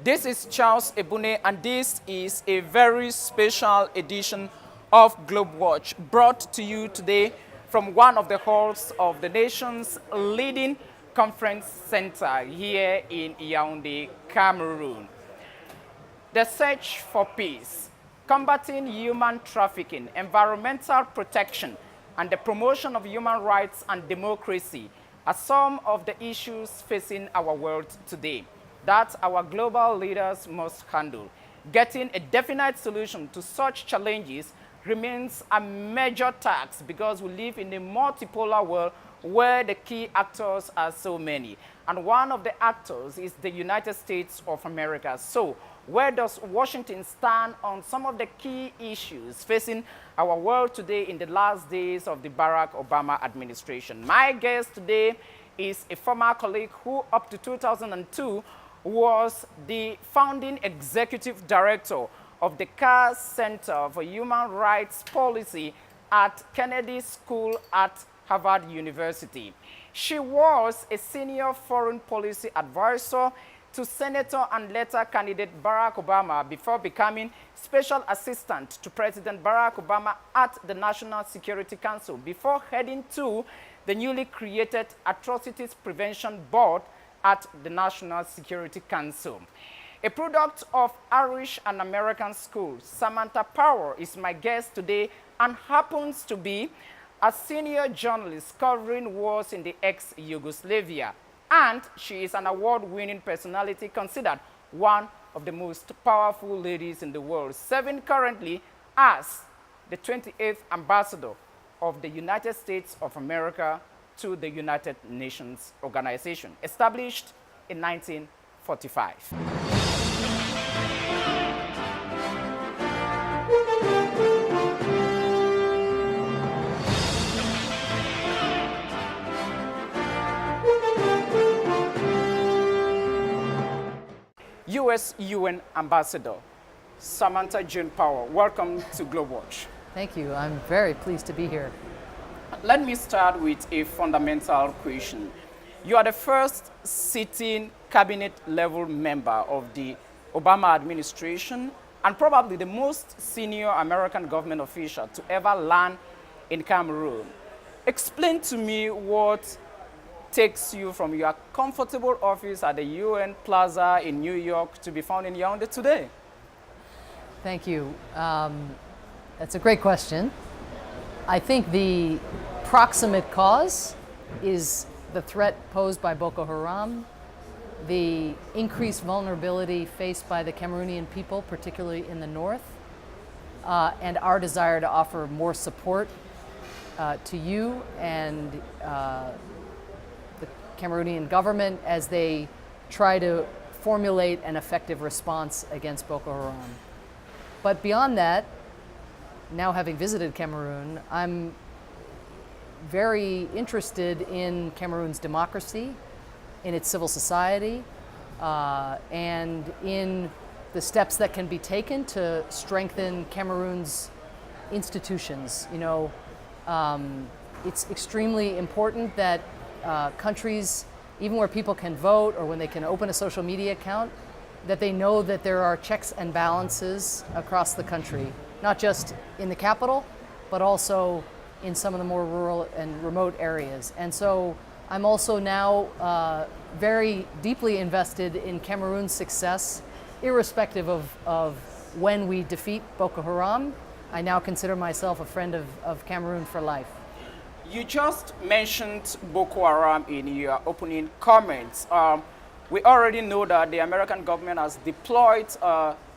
This is Charles Ebune, and this is a very special edition of GlobeWatch, brought to you today from one of the halls of the nation's leading conference center here in Yaoundé, Cameroon. The search for peace, combating human trafficking, environmental protection, and the promotion of human rights and democracy are some of the issues facing our world today that our global leaders must handle. Getting a definite solution to such challenges remains a major task because we live in a multipolar world where the key actors are so many. And one of the actors is the United States of America. So where does Washington stand on some of the key issues facing our world today in the last days of the Barack Obama administration? My guest today is a former colleague who, up to 2002, was the founding executive director of the Carr Center for Human Rights Policy at Kennedy School at Harvard University. She was a senior foreign policy advisor to Senator and later candidate Barack Obama before becoming special assistant to President Barack Obama at the National Security Council before heading to the newly created Atrocities Prevention Board at the National Security Council. A product of Irish and American schools, Samantha Power is my guest today and happens to be a senior journalist covering wars in the ex-Yugoslavia. And she is an award-winning personality considered one of the most powerful ladies in the world, serving currently as the 28th ambassador of the United States of America to the United Nations Organization, established in 1945. U.S. UN Ambassador Samantha Jane Power, welcome to GlobeWatch. Thank you. I'm very pleased to be here. Let me start with a fundamental question. You are the first sitting cabinet-level member of the Obama administration and probably the most senior American government official to ever land in Cameroon. Explain to me what takes you from your comfortable office at the UN Plaza in New York to be found in Yaoundé today. Thank you. That's a great question. I think the proximate cause is the threat posed by Boko Haram, the increased vulnerability faced by the Cameroonian people, particularly in the north, and our desire to offer more support to you and the Cameroonian government as they try to formulate an effective response against Boko Haram. But beyond that, now having visited Cameroon, I'm very interested in Cameroon's democracy, in its civil society, and in the steps that can be taken to strengthen Cameroon's institutions. You know, it's extremely important that countries, even where people can vote or when they can open a social media account, that they know that there are checks and balances across the country, not just in the capital, but also in some of the more rural and remote areas. And so I'm also now very deeply invested in Cameroon's success, irrespective of when we defeat Boko Haram. I now consider myself a friend of Cameroon for life. You just mentioned Boko Haram in your opening comments. We already know that the American government has deployed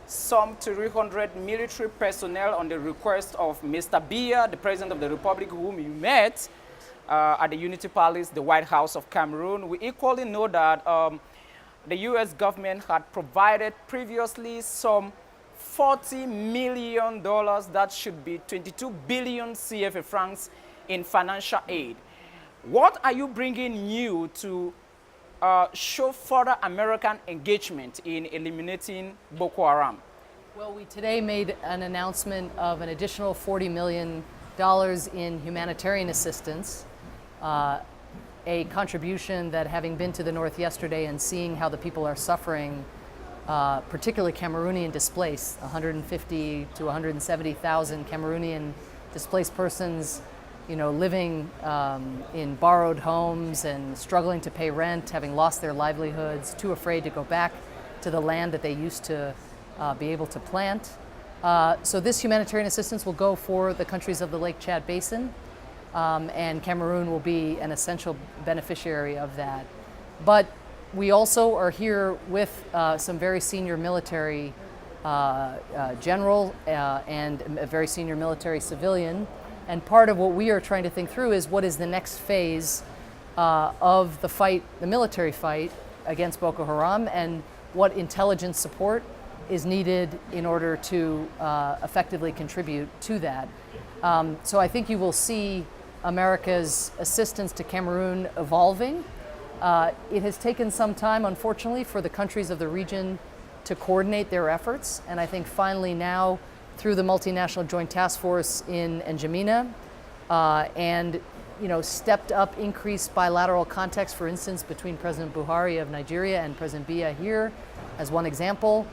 some 300 military personnel on the request of Mr. Biya, the President of the Republic, whom you met at the Unity Palace, the White House of Cameroon. We equally know that the US government had provided previously some $40 million, that should be 22 billion CFA francs in financial aid. What are you bringing new to show further American engagement in eliminating Boko Haram? Well, we today made an announcement of an additional $40 million in humanitarian assistance, a contribution that, having been to the north yesterday and seeing how the people are suffering, particularly Cameroonian displaced, 150 to 170,000 Cameroonian displaced persons, living in borrowed homes and struggling to pay rent, having lost their livelihoods, too afraid to go back to the land that they used to be able to plant. So this humanitarian assistance will go for the countries of the Lake Chad Basin, and Cameroon will be an essential beneficiary of that. But we also are here with some very senior military general and a very senior military civilian. And part of what we are trying to think through is what is the next phase of the fight, the military fight against Boko Haram, and what intelligence support is needed in order to effectively contribute to that. So I think you will see America's assistance to Cameroon evolving. It has taken some time, unfortunately, for the countries of the region to coordinate their efforts, and I think finally now, through the multinational joint task force in N'Djamena, and stepped up, increased bilateral contacts, for instance, between President Buhari of Nigeria and President Biya here, as one example.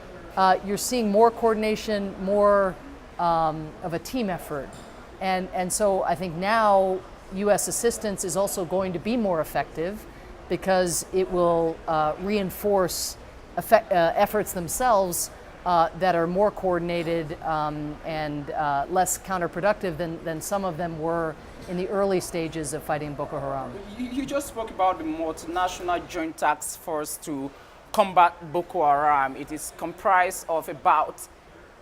You're seeing more coordination, more of a team effort. And so I think now U.S. assistance is also going to be more effective because it will reinforce efforts themselves that are more coordinated and less counterproductive than some of them were in the early stages of fighting Boko Haram. You just spoke about the multinational joint task force to combat Boko Haram. It is comprised of about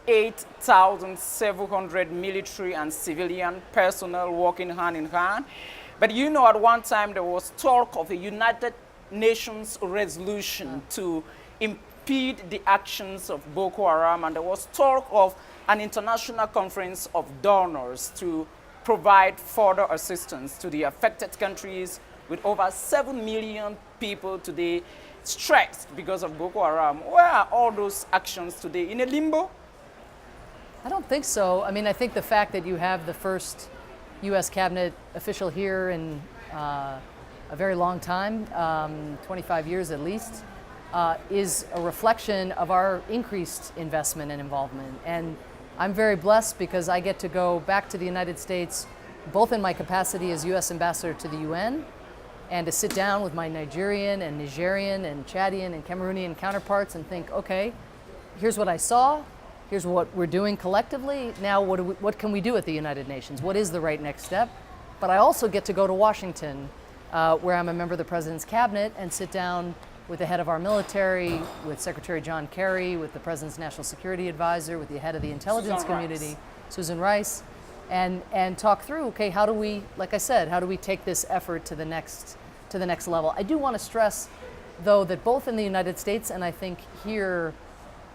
8,700 military and civilian personnel working hand in hand. But at one time there was talk of a United Nations resolution to impede the actions of Boko Haram, and there was talk of an international conference of donors to provide further assistance to the affected countries with over 7 million people today stressed because of Boko Haram. Where are all those actions today? In a limbo? I don't think so. I mean, I think the fact that you have the first U.S. cabinet official here in a very long time, 25 years at least, is a reflection of our increased investment and involvement. And I'm very blessed because I get to go back to the United States, both in my capacity as U.S. ambassador to the UN, and to sit down with my Nigerian and Nigerian and Chadian and Cameroonian counterparts and think, okay, here's what I saw, here's what we're doing collectively, now what can we do at the United Nations? What is the right next step? But I also get to go to Washington, where I'm a member of the President's cabinet, and sit down with the head of our military, with Secretary John Kerry, with the President's National Security Advisor, with the head of the intelligence community, Susan Rice, and talk through, okay, how do we, like I said, how do we take this effort to the next level? I do want to stress, though, that both in the United States and I think here,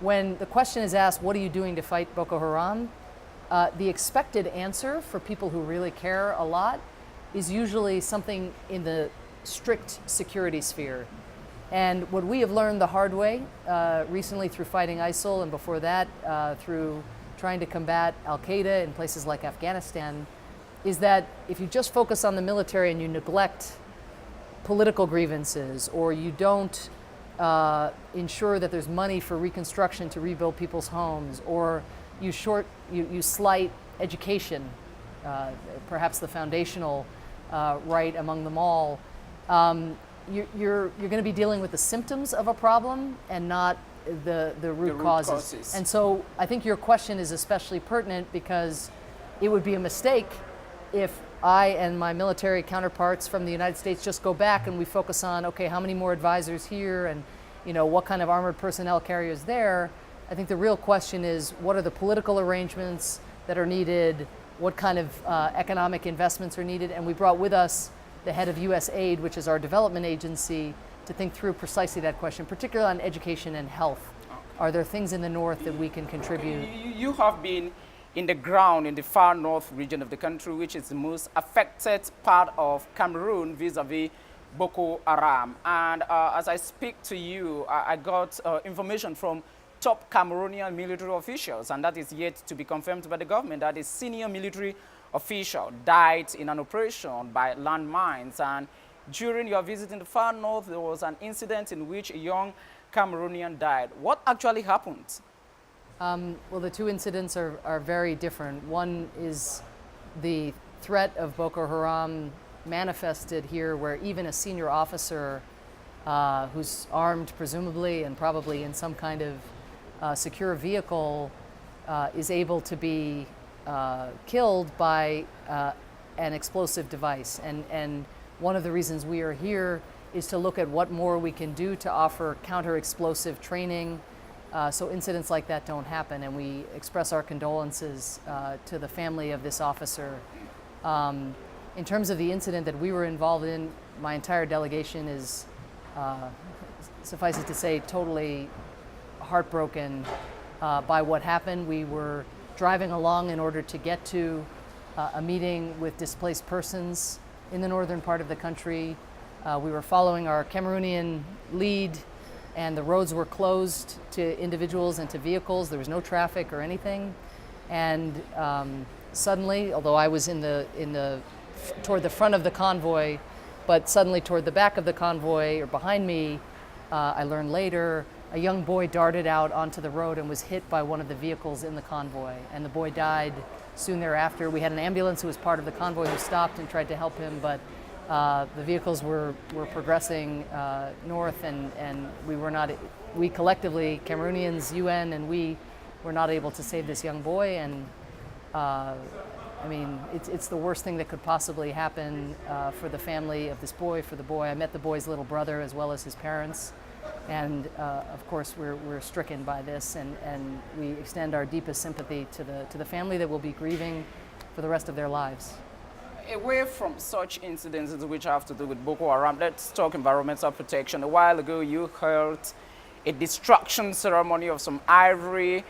when the question is asked, what are you doing to fight Boko Haram? The expected answer for people who really care a lot is usually something in the strict security sphere. And what we have learned the hard way recently through fighting ISIL, and before that through trying to combat Al-Qaeda in places like Afghanistan, is that if you just focus on the military and you neglect political grievances, or you don't ensure that there's money for reconstruction to rebuild people's homes, or you slight education, perhaps the foundational right among them all, you're going to be dealing with the symptoms of a problem and not the root causes. And so I think your question is especially pertinent because it would be a mistake if I and my military counterparts from the United States just go back and we focus on, okay, how many more advisors here and what kind of armored personnel carriers there. I think the real question is, what are the political arrangements that are needed? What kind of economic investments are needed? And we brought with us the head of USAID, which is our development agency, to think through precisely that question, particularly on education and health. Are there things in the north that we can contribute? You have been in the ground in the far north region of the country, which is the most affected part of Cameroon vis-a-vis Boko Haram. And as I speak to you, I got information from top Cameroonian military officials, and that is yet to be confirmed by the government, that a senior military official died in an operation by landmines. And during your visit in the far north, there was an incident in which a young Cameroonian died. What actually happened? Well, the two incidents are very different. One is the threat of Boko Haram manifested here, where even a senior officer who's armed, presumably, and probably in some kind of secure vehicle, is able to be killed by an explosive device. And one of the reasons we are here is to look at what more we can do to offer counter-explosive training so incidents like that don't happen. And we express our condolences to the family of this officer. In terms of the incident that we were involved in, my entire delegation is, suffice it to say, totally heartbroken by what happened. We were driving along in order to get to a meeting with displaced persons in the northern part of the country. We were following our Cameroonian lead, and the roads were closed to individuals and to vehicles. There was no traffic or anything. And suddenly, although I was toward the front of the convoy, but suddenly toward the back of the convoy or behind me, I learned later, a young boy darted out onto the road and was hit by one of the vehicles in the convoy. And the boy died soon thereafter. We had an ambulance who was part of the convoy who stopped and tried to help him, but the vehicles were progressing north, and we collectively, Cameroonians, UN, and we were not able to save this young boy. And I mean, it's the worst thing that could possibly happen for the family of this boy, for the boy. I met the boy's little brother as well as his parents. And of course, we're stricken by this, and we extend our deepest sympathy to the family that will be grieving for the rest of their lives. Away from such incidents which have to do with Boko Haram, let's talk environmental protection. A while ago, you held a destruction ceremony of some ivory.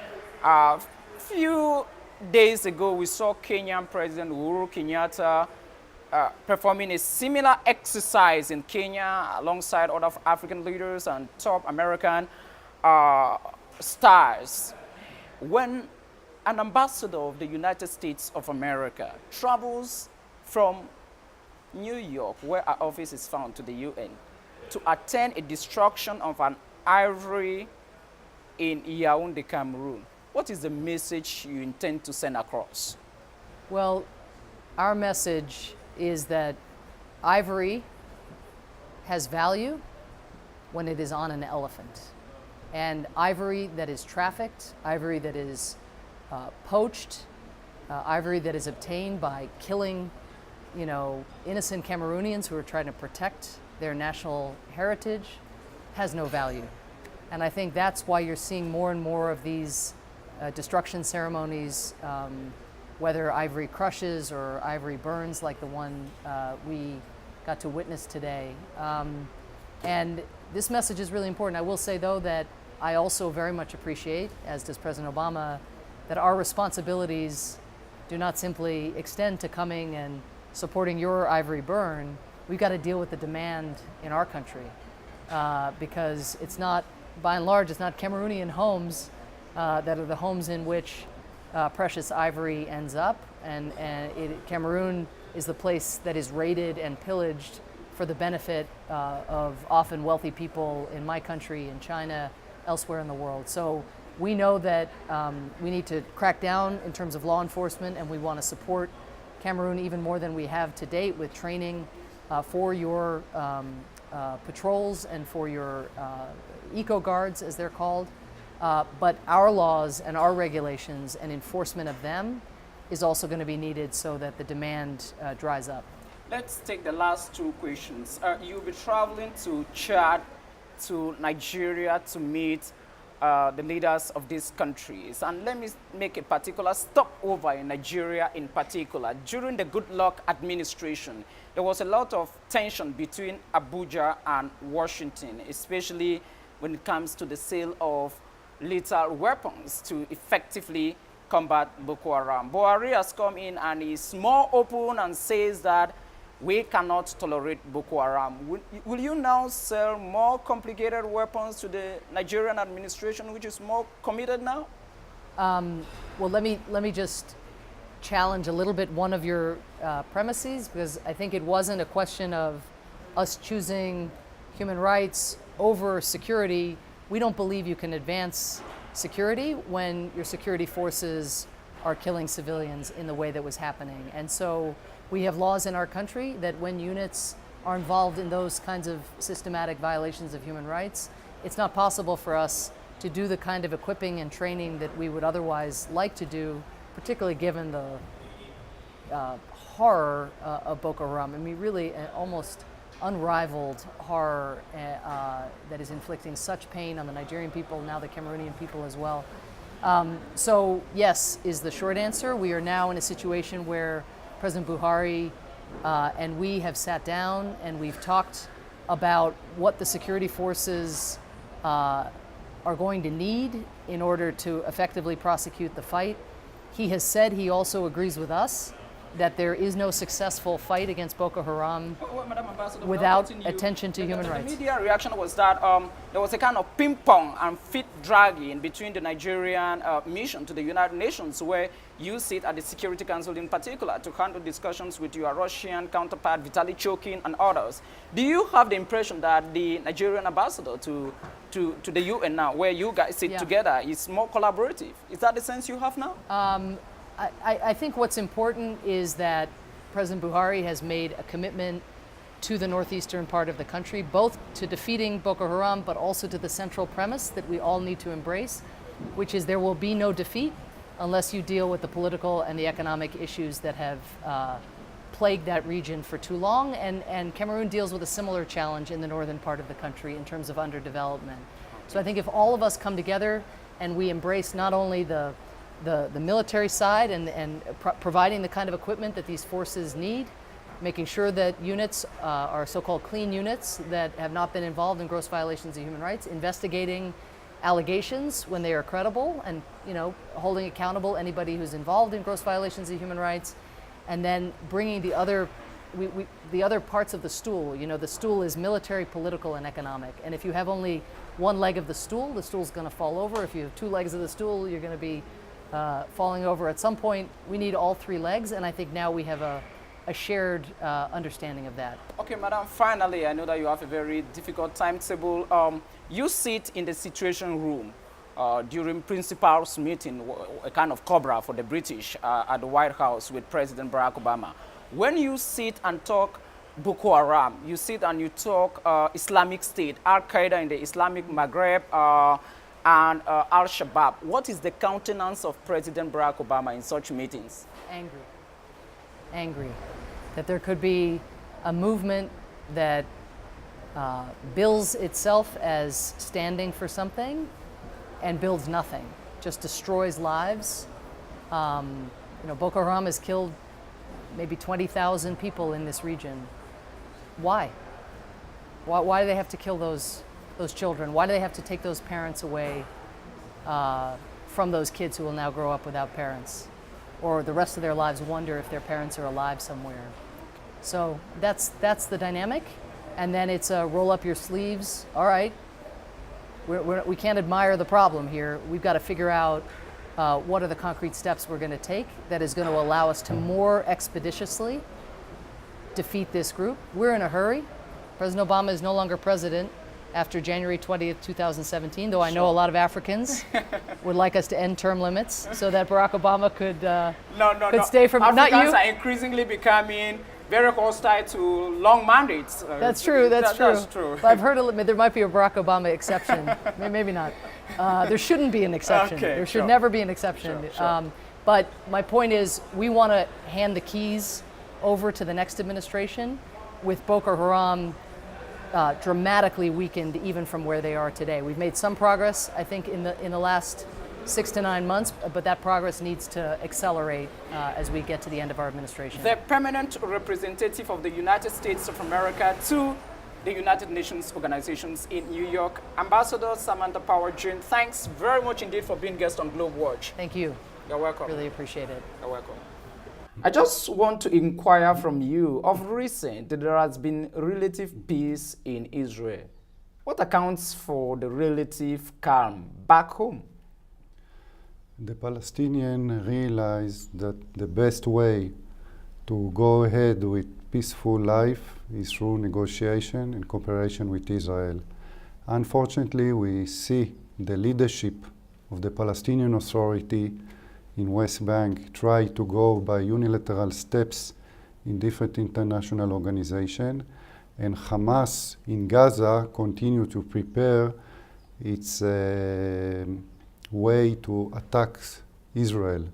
A few days ago, we saw Kenyan President Uhuru Kenyatta performing a similar exercise in Kenya alongside other African leaders and top American stars. When an ambassador of the United States of America travels from New York, where our office is found, to the UN, to attend a destruction of an ivory in Yaoundé, Cameroon, what is the message you intend to send across? Well, our message is that ivory has value when it is on an elephant. And ivory that is trafficked, ivory that is poached, ivory that is obtained by killing, innocent Cameroonians who are trying to protect their national heritage, has no value. And I think that's why you're seeing more and more of these destruction ceremonies, whether ivory crushes or ivory burns like the one we got to witness today. And this message is really important. I will say, though, that I also very much appreciate, as does President Obama, that our responsibilities do not simply extend to coming and supporting your ivory burn. We've got to deal with the demand in our country because it's not, by and large, it's not Cameroonian homes that are the homes in which precious ivory ends up. And Cameroon is the place that is raided and pillaged for the benefit of often wealthy people in my country, in China, elsewhere in the world. So we know that we need to crack down in terms of law enforcement, and we want to support Cameroon even more than we have to date with training for your patrols and for your eco guards, as they're called. But our laws and our regulations and enforcement of them is also going to be needed so that the demand dries up. Let's take the last two questions. You'll be traveling to Chad, to Nigeria to meet the leaders of these countries. And let me make a particular stopover in Nigeria in particular. During the Goodluck administration, there was a lot of tension between Abuja and Washington, especially when it comes to the sale of lethal weapons to effectively combat Boko Haram. Buhari has come in and is more open and says that we cannot tolerate Boko Haram. Will you now sell more complicated weapons to the Nigerian administration, which is more committed now? Well, let me just challenge a little bit one of your premises, because I think it wasn't a question of us choosing human rights over security. we don't believe you can advance security when your security forces are killing civilians in the way that was happening. And so we have laws in our country that when units are involved in those kinds of systematic violations of human rights, it's not possible for us to do the kind of equipping and training that we would otherwise like to do, particularly given the horror of Boko Haram. I mean, really almost unrivaled horror that is inflicting such pain on the Nigerian people, now the Cameroonian people as well. So yes is the short answer. We are now in a situation where President Buhari and we have sat down and we've talked about what the security forces are going to need in order to effectively prosecute the fight. He has said he also agrees with us that there is no successful fight against Boko Haram without attention to human rights. The media reaction was that there was a kind of ping-pong and feet-dragging between the Nigerian mission to the United Nations, where you sit at the Security Council in particular to handle discussions with your Russian counterpart, Vitaly Chokin, and others. Do you have the impression that the Nigerian ambassador to the UN now, where you guys sit together, is more collaborative? Is that the sense you have now? I think what's important is that President Buhari has made a commitment to the northeastern part of the country, both to defeating Boko Haram, but also to the central premise that we all need to embrace, which is there will be no defeat unless you deal with the political and the economic issues that have plagued that region for too long. And Cameroon deals with a similar challenge in the northern part of the country in terms of underdevelopment. So I think if all of us come together and we embrace not only the military side and providing the kind of equipment that these forces need, making sure that units are so-called clean units that have not been involved in gross violations of human rights, investigating allegations when they are credible, and holding accountable anybody who's involved in gross violations of human rights, and then bringing the other parts of the stool. The stool is military, political, and economic. And if you have only one leg of the stool's going to fall over. If you have two legs of the stool, you're going to be falling over at some point. We need all three legs, and I think now we have a shared understanding of that. Okay, Madam, finally, I know that you have a very difficult timetable. You sit in the Situation Room during Principal's meeting, a kind of cobra for the British at the White House with President Barack Obama. When you sit and talk Boko Haram, you sit and you talk Islamic State, Al-Qaeda in the Islamic Maghreb, and Al-Shabaab. What is the countenance of President Barack Obama in such meetings? Angry. That there could be a movement that bills itself as standing for something and builds nothing, just destroys lives. Boko Haram has killed maybe 20,000 people in this region. Why? Why do they have to kill those children? Why do they have to take those parents away from those kids who will now grow up without parents, or the rest of their lives wonder if their parents are alive somewhere? So that's the dynamic, and then it's a roll up your sleeves. All right, we can't admire the problem here. We've got to figure out what are the concrete steps we're going to take that is going to allow us to more expeditiously defeat this group. We're in a hurry. President Obama is no longer president after January 20th, 2017, though I know a lot of Africans would like us to end term limits so that Barack Obama could stay from... Africans not you. are increasingly becoming very hostile to long mandates. That's true, that's true. That's true. But I've heard there might be a Barack Obama exception. Maybe not. There shouldn't be an exception. Okay, there should never be an exception. Sure. But my point is, we want to hand the keys over to the next administration with Boko Haram dramatically weakened even from where they are today. We've made some progress, I think, in the last 6 to 9 months, but that progress needs to accelerate as we get to the end of our administration. The permanent representative of the United States of America to the United Nations organizations in New York, Ambassador Samantha Power-Jane, thanks very much indeed for being guest on GlobeWatch. Thank you. You're welcome. Really appreciate it. You're welcome. I just want to inquire from you, of recent, there has been relative peace in Israel. What accounts for the relative calm back home? The Palestinians realized that the best way to go ahead with peaceful life is through negotiation and cooperation with Israel. Unfortunately, we see the leadership of the Palestinian Authority in West Bank try to go by unilateral steps in different international organizations, and Hamas in Gaza continue to prepare its way to attack Israel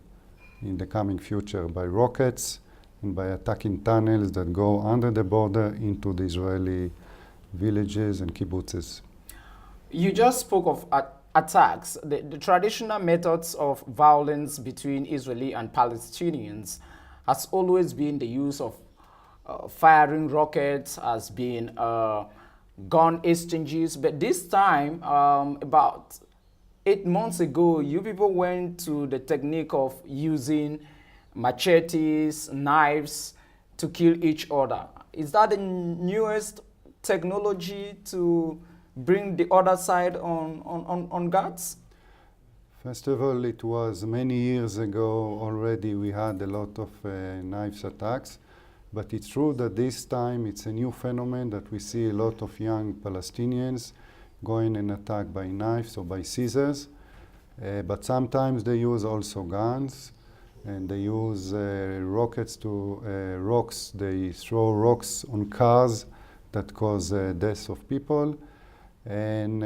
in the coming future by rockets and by attacking tunnels that go under the border into the Israeli villages and kibbutzes. You just spoke of attacks. The traditional methods of violence between Israeli and Palestinians has always been the use of firing rockets, has been gun exchanges. But this time, about 8 months ago, you people went to the technique of using machetes, knives to kill each other. Is that the newest technology to bring the other side on guards? First of all, it was many years ago already we had a lot of knives attacks, but it's true that this time it's a new phenomenon that we see a lot of young Palestinians going and attack by knives or by scissors, but sometimes they use also guns, and they use rockets to rocks. They throw rocks on cars that cause deaths of people. And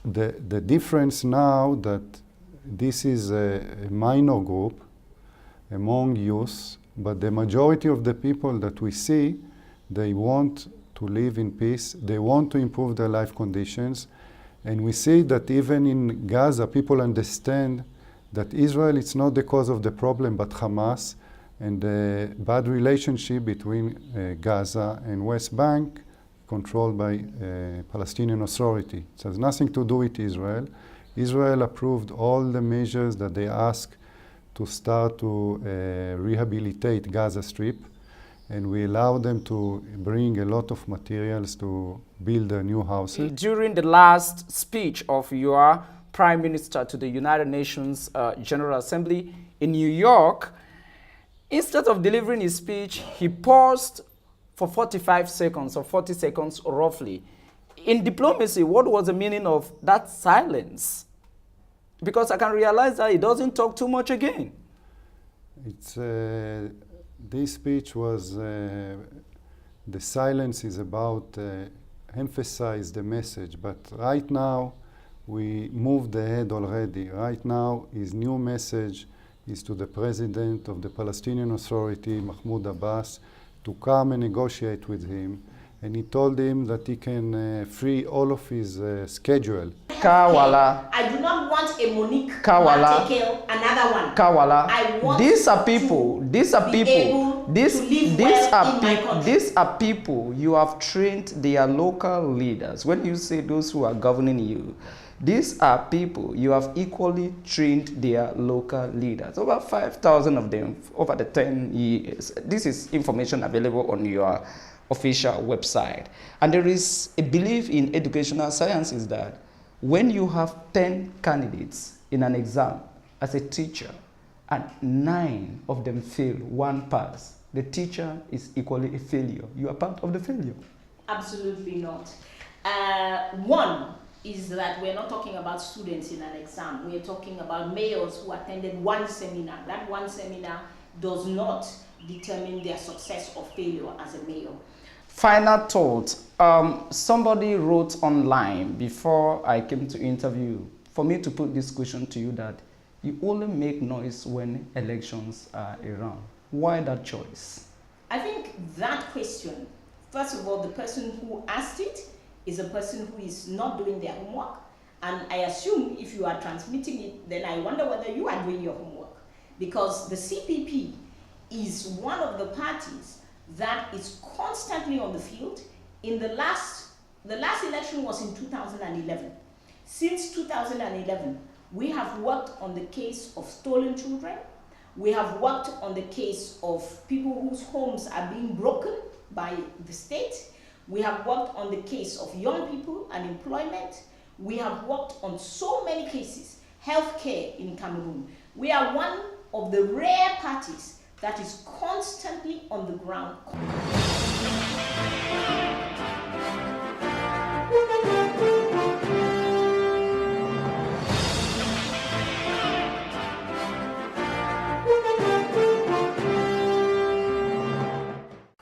the difference now that this is a minor group among youth, but the majority of the people that we see, they want to live in peace, they want to improve their life conditions, and we see that even in Gaza, people understand that Israel is not the cause of the problem, but Hamas, and the bad relationship between Gaza and West Bank, controlled by Palestinian Authority. It has nothing to do with Israel. Israel approved all the measures that they asked to start to rehabilitate Gaza Strip, and we allow them to bring a lot of materials to build their new houses. During the last speech of your Prime Minister to the United Nations General Assembly in New York, instead of delivering his speech, he paused for 45 seconds or 40 seconds roughly. In diplomacy, what was the meaning of that silence? Because I can realize that he doesn't talk too much again. It's, this speech was, the silence is about emphasize the message, but right now we moved ahead already. Right now his new message is to the President of the Palestinian Authority, Mahmoud Abbas, to come and negotiate with him, and he told him that he can free all of his schedule. Kawala. I do not want a Monique Kawala. Another one. Kawala. I want these are people you have trained their local leaders. When you say those who are governing you, these are people you have equally trained their local leaders. Over 5,000 of them over the 10 years. This is information available on your official website. And there is a belief in educational sciences that when you have 10 candidates in an exam as a teacher and 9 of them fail, 1 pass, the teacher is equally a failure. You are part of the failure. Absolutely not. One is that we're not talking about students in an exam. We're talking about mayors who attended one seminar. That one seminar does not determine their success or failure as a mayor. Final thought. Somebody wrote online before I came to interview for me to put this question to you that you only make noise when elections are around. Why that choice? I think that question, first of all, the person who asked it is a person who is not doing their homework. And I assume if you are transmitting it, then I wonder whether you are doing your homework. Because the CPP is one of the parties that is constantly on the field. In the last election was in 2011. Since 2011, we have worked on the case of stolen children. We have worked on the case of people whose homes are being broken by the state. We have worked on the case of young people and employment. We have worked on so many cases, healthcare in Cameroon. We are one of the rare parties that is constantly on the ground.